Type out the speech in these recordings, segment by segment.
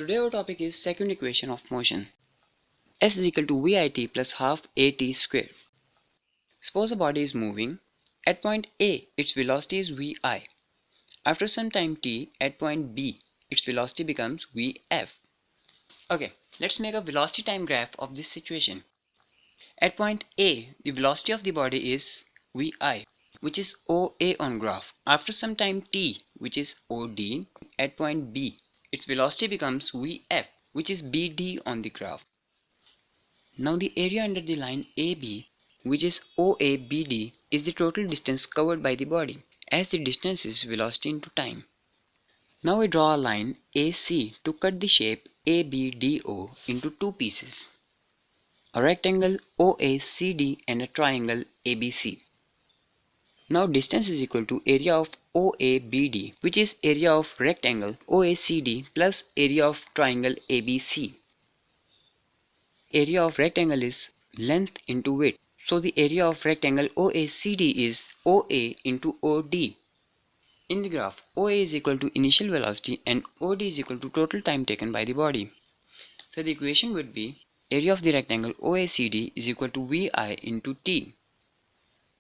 Today our topic is second equation of motion. S is equal to VIT plus half AT square. Suppose a body is moving. At point A, its velocity is Vi. After some time t, at point B, its velocity becomes Vf. Okay, let's make a velocity time graph of this situation. At point A, the velocity of the body is Vi, which is OA on graph. After some time t, which is OD, at point B, its velocity becomes Vf, which is BD on the graph. Now the area under the line AB, which is OABD, is the total distance covered by the body, as the distance is velocity into time. Now we draw a line AC to cut the shape ABDO into two pieces, a rectangle OACD and a triangle ABC. Now distance is equal to area of OABD, which is area of rectangle OACD plus area of triangle ABC. Area of rectangle is length into width. So the area of rectangle OACD is OA into OD. In the graph, OA is equal to initial velocity and OD is equal to total time taken by the body. So the equation would be area of the rectangle OACD is equal to VI into T.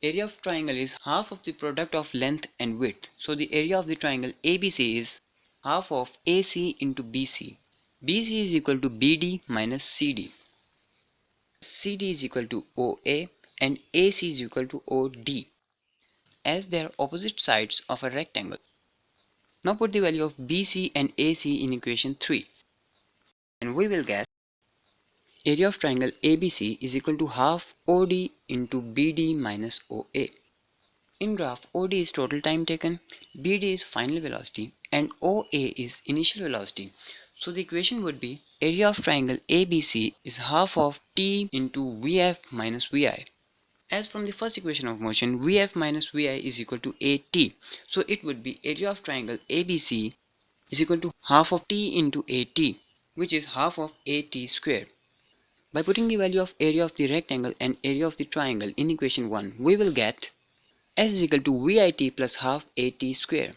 Area of triangle is half of the product of length and width. So the area of the triangle ABC is half of AC into BC. BC is equal to BD minus CD. CD is equal to OA and AC is equal to OD, as they are opposite sides of a rectangle. Now put the value of BC and AC in equation 3 and we will get area of triangle ABC is equal to half OD into BD minus OA. In graph, OD is total time taken, BD is final velocity and OA is initial velocity. So the equation would be area of triangle ABC is half of T into VF minus VI. As from the first equation of motion, Vf minus Vi is equal to At. So it would be area of triangle ABC is equal to half of T into At, which is half of At square. By putting the value of area of the rectangle and area of the triangle in equation 1, we will get S is equal to VIT plus half At square.